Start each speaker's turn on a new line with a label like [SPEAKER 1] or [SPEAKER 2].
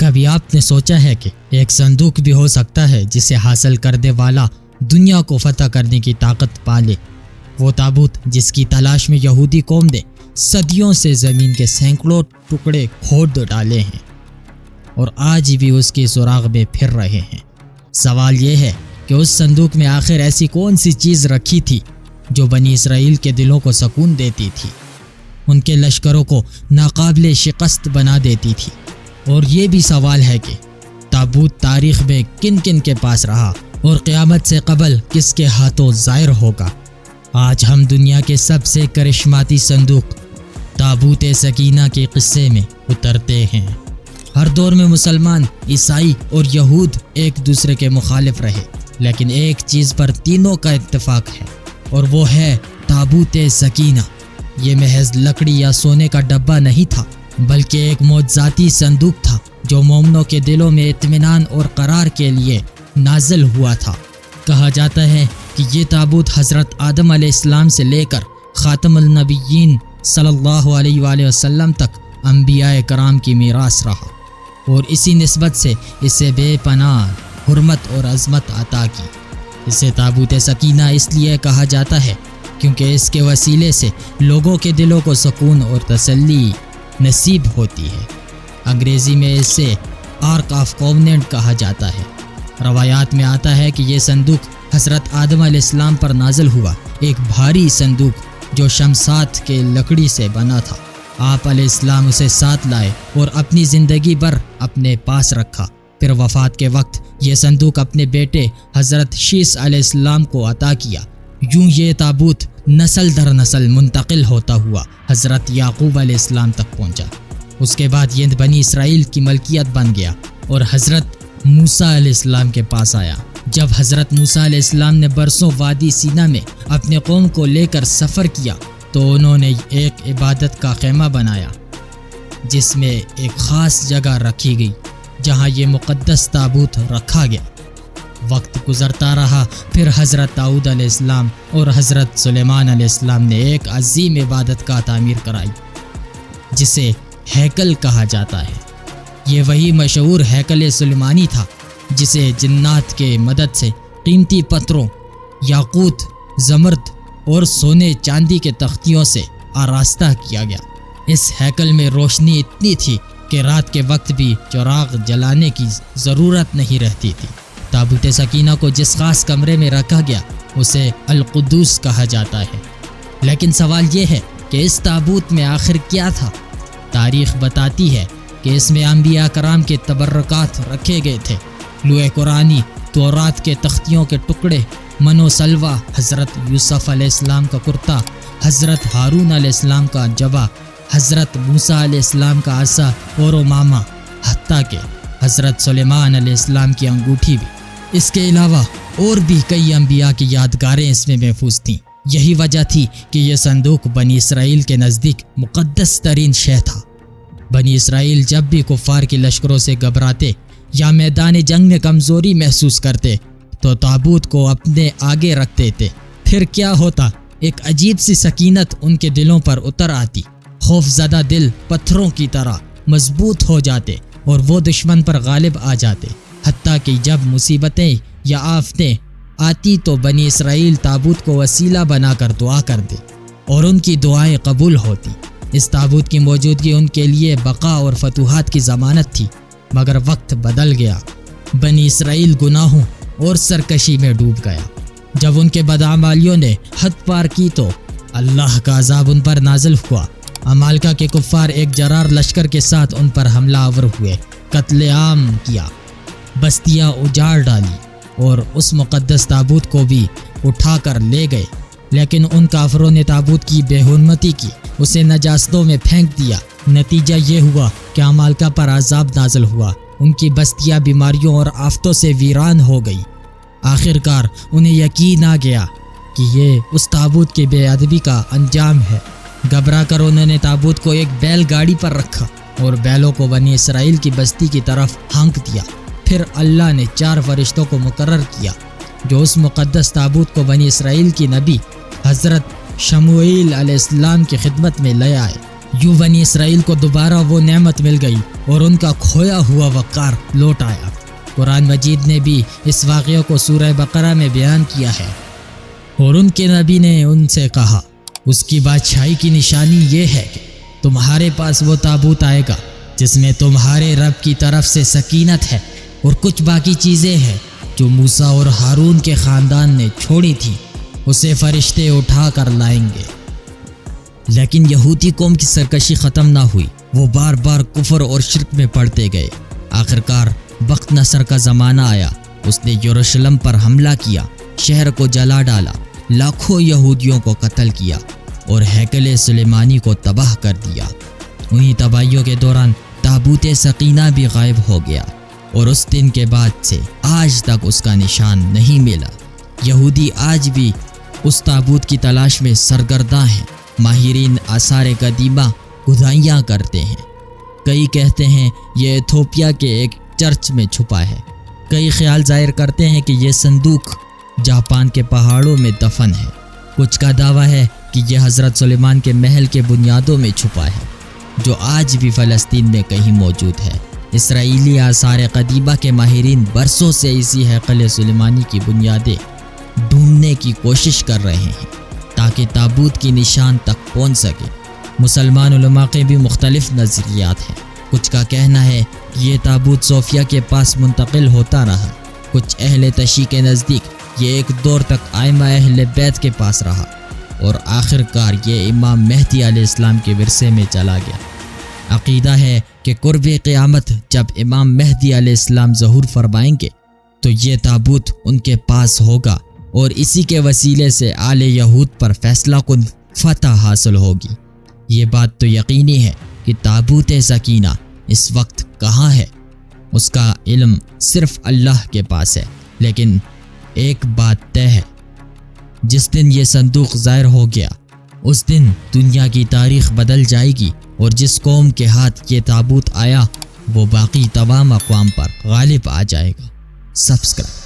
[SPEAKER 1] کبھی آپ نے سوچا ہے کہ ایک صندوق بھی ہو سکتا ہے جسے حاصل کرنے والا دنیا کو فتح کرنے کی طاقت پالے؟ وہ تابوت جس کی تلاش میں یہودی قوم نے صدیوں سے زمین کے سینکڑوں ٹکڑے کھود ڈالے ہیں اور آج بھی اس کے سراغ میں پھر رہے ہیں۔ سوال یہ ہے کہ اس صندوق میں آخر ایسی کون سی چیز رکھی تھی جو بنی اسرائیل کے دلوں کو سکون دیتی تھی، ان کے لشکروں کو ناقابل شکست بنا دیتی تھی؟ اور یہ بھی سوال ہے کہ تابوت تاریخ میں کن کن کے پاس رہا اور قیامت سے قبل کس کے ہاتھوں ظاہر ہوگا؟ آج ہم دنیا کے سب سے کرشماتی صندوق تابوت سکینہ کے قصے میں اترتے ہیں۔ ہر دور میں مسلمان، عیسائی اور یہود ایک دوسرے کے مخالف رہے، لیکن ایک چیز پر تینوں کا اتفاق ہے اور وہ ہے تابوت سکینہ۔ یہ محض لکڑی یا سونے کا ڈبہ نہیں تھا، بلکہ ایک معجزاتی صندوق تھا جو مومنوں کے دلوں میں اطمینان اور قرار کے لیے نازل ہوا تھا۔ کہا جاتا ہے کہ یہ تابوت حضرت آدم علیہ السلام سے لے کر خاتم النبیین صلی اللہ علیہ وآلہ وسلم تک انبیاء کرام کی میراث رہا، اور اسی نسبت سے اسے بے پناہ حرمت اور عظمت عطا کی۔ اسے تابوت سکینہ اس لیے کہا جاتا ہے کیونکہ اس کے وسیلے سے لوگوں کے دلوں کو سکون اور تسلی نصیب ہوتی ہے۔ انگریزی میں اسے آرک آف کووننٹ کہا جاتا ہے۔ روایات میں آتا ہے کہ یہ صندوق حضرت آدم علیہ السلام پر نازل ہوا، ایک بھاری صندوق جو شمشاد کے لکڑی سے بنا تھا۔ آپ علیہ السلام اسے ساتھ لائے اور اپنی زندگی بھر اپنے پاس رکھا۔ پھر وفات کے وقت یہ صندوق اپنے بیٹے حضرت شیس علیہ السلام کو عطا کیا۔ یوں یہ تابوت نسل در نسل منتقل ہوتا ہوا حضرت یعقوب علیہ السلام تک پہنچا۔ اس کے بعد یہ بنی اسرائیل کی ملکیت بن گیا اور حضرت موسیٰ علیہ السلام کے پاس آیا۔ جب حضرت موسیٰ علیہ السلام نے برسوں وادی سینا میں اپنے قوم کو لے کر سفر کیا تو انہوں نے ایک عبادت کا خیمہ بنایا جس میں ایک خاص جگہ رکھی گئی جہاں یہ مقدس تابوت رکھا گیا۔ وقت گزرتا رہا، پھر حضرت داؤد علیہ السلام اور حضرت سلیمان علیہ السلام نے ایک عظیم عبادت گاہ تعمیر کرائی جسے ہیکل کہا جاتا ہے۔ یہ وہی مشہور ہیکل سلیمانی تھا جسے جنات کے مدد سے قیمتی پتھروں، یاقوت، زمرد اور سونے چاندی کے تختیوں سے آراستہ کیا گیا۔ اس ہیکل میں روشنی اتنی تھی کہ رات کے وقت بھی چراغ جلانے کی ضرورت نہیں رہتی تھی۔ تابوت سکینہ کو جس خاص کمرے میں رکھا گیا اسے القدوس کہا جاتا ہے۔ لیکن سوال یہ ہے کہ اس تابوت میں آخر کیا تھا؟ تاریخ بتاتی ہے کہ اس میں انبیاء کرام کے تبرکات رکھے گئے تھے۔ لوح قرآنی، تورات کے تختیوں کے ٹکڑے، من و سلوہ، حضرت یوسف علیہ السلام کا کرتا، حضرت ہارون علیہ السلام کا جبہ، حضرت موسیٰ علیہ السلام کا عصا اور امامہ، حتیٰ کہ حضرت سلیمان علیہ السلام کی انگوٹھی بھی۔ اس کے علاوہ اور بھی کئی انبیاء کی یادگاریں اس میں محفوظ تھیں۔ یہی وجہ تھی کہ یہ صندوق بنی اسرائیل کے نزدیک مقدس ترین شے تھا۔ بنی اسرائیل جب بھی کفار کے لشکروں سے گھبراتے یا میدان جنگ میں کمزوری محسوس کرتے تو تابوت کو اپنے آگے رکھتے تھے۔ پھر کیا ہوتا؟ ایک عجیب سی سکینت ان کے دلوں پر اتر آتی۔ خوف زدہ دل پتھروں کی طرح مضبوط ہو جاتے اور وہ دشمن پر غالب آ جاتے۔ حتیٰ کہ جب مصیبتیں یا آفتیں آتی تو بنی اسرائیل تابوت کو وسیلہ بنا کر دعا کرتے اور ان کی دعائیں قبول ہوتی۔ اس تابوت کی موجودگی ان کے لیے بقا اور فتوحات کی ضمانت تھی۔ مگر وقت بدل گیا، بنی اسرائیل گناہوں اور سرکشی میں ڈوب گیا۔ جب ان کے بدعمالیوں نے حد پار کی تو اللہ کا عذاب ان پر نازل ہوا۔ عمالقہ کے کفار ایک جرار لشکر کے ساتھ ان پر حملہ آور ہوئے، قتل عام کیا، بستیاں اجاڑ ڈالی اور اس مقدس تابوت کو بھی اٹھا کر لے گئے۔ لیکن ان کافروں نے تابوت کی بے حرمتی کی، اسے نجاستوں میں پھینک دیا۔ نتیجہ یہ ہوا کہ عمالقہ پر عذاب نازل ہوا، ان کی بستیاں بیماریوں اور آفتوں سے ویران ہو گئی۔ آخر کار انہیں یقین آ گیا کہ یہ اس تابوت کی بے ادبی کا انجام ہے۔ گھبرا کر انہوں نے تابوت کو ایک بیل گاڑی پر رکھا اور بیلوں کو بنی اسرائیل کی بستی کی طرف ہانک دیا۔ پھر اللہ نے 4 فرشتوں کو مقرر کیا جو اس مقدس تابوت کو بنی اسرائیل کی نبی حضرت شموئیل علیہ السلام کی خدمت میں لے آئے۔ یوں بنی اسرائیل کو دوبارہ وہ نعمت مل گئی اور ان کا کھویا ہوا وقار لوٹ آیا۔ قرآن مجید نے بھی اس واقعے کو سورہ بقرہ میں بیان کیا ہے، اور ان کے نبی نے ان سے کہا، اس کی بادشاہی کی نشانی یہ ہے کہ تمہارے پاس وہ تابوت آئے گا جس میں تمہارے رب کی طرف سے سکینت ہے، اور کچھ باقی چیزیں ہیں جو موسیٰ اور ہارون کے خاندان نے چھوڑی تھی، اسے فرشتے اٹھا کر لائیں گے۔ لیکن یہودی قوم کی سرکشی ختم نہ ہوئی، وہ بار بار کفر اور شرک میں پڑتے گئے۔ آخرکار بخت نصر کا زمانہ آیا، اس نے یروشلم پر حملہ کیا، شہر کو جلا ڈالا، لاکھوں یہودیوں کو قتل کیا اور ہیکل سلیمانی کو تباہ کر دیا۔ انہی تباہیوں کے دوران تابوت سکینہ بھی غائب ہو گیا، اور اس دن کے بعد سے آج تک اس کا نشان نہیں ملا۔ یہودی آج بھی اس تابوت کی تلاش میں سرگرداں ہیں۔ ماہرین آثار قدیمہ کھدائیاں کرتے ہیں، کئی کہتے ہیں یہ ایتھوپیا کے ایک چرچ میں چھپا ہے، کئی خیال ظاہر کرتے ہیں کہ یہ صندوق جاپان کے پہاڑوں میں دفن ہے، کچھ کا دعویٰ ہے کہ یہ حضرت سلیمان کے محل کے بنیادوں میں چھپا ہے جو آج بھی فلسطین میں کہیں موجود ہے۔ اسرائیلی آثار قدیمہ کے ماہرین برسوں سے اسی ہیکل سلیمانی کی بنیادیں ڈھونڈنے کی کوشش کر رہے ہیں تاکہ تابوت کی نشان تک پہنچ سکے۔ مسلمان علماء کے بھی مختلف نظریات ہیں، کچھ کا کہنا ہے کہ یہ تابوت صوفیہ کے پاس منتقل ہوتا رہا، کچھ اہل تشیع کے نزدیک یہ ایک دور تک ائمہ اہل بیت کے پاس رہا، اور آخر کار یہ امام مہدی علیہ السلام کے ورثے میں چلا گیا۔ عقیدہ ہے کہ قرب قیامت جب امام مہدی علیہ السلام ظہور فرمائیں گے تو یہ تابوت ان کے پاس ہوگا، اور اسی کے وسیلے سے آل یہود پر فیصلہ کن فتح حاصل ہوگی۔ یہ بات تو یقینی ہے کہ تابوت سکینہ اس وقت کہاں ہے، اس کا علم صرف اللہ کے پاس ہے، لیکن ایک بات طے ہے، جس دن یہ صندوق ظاہر ہو گیا اس دن دنیا کی تاریخ بدل جائے گی، اور جس قوم کے ہاتھ یہ تابوت آیا وہ باقی تمام اقوام پر غالب آ جائے گا۔ سبسکرائب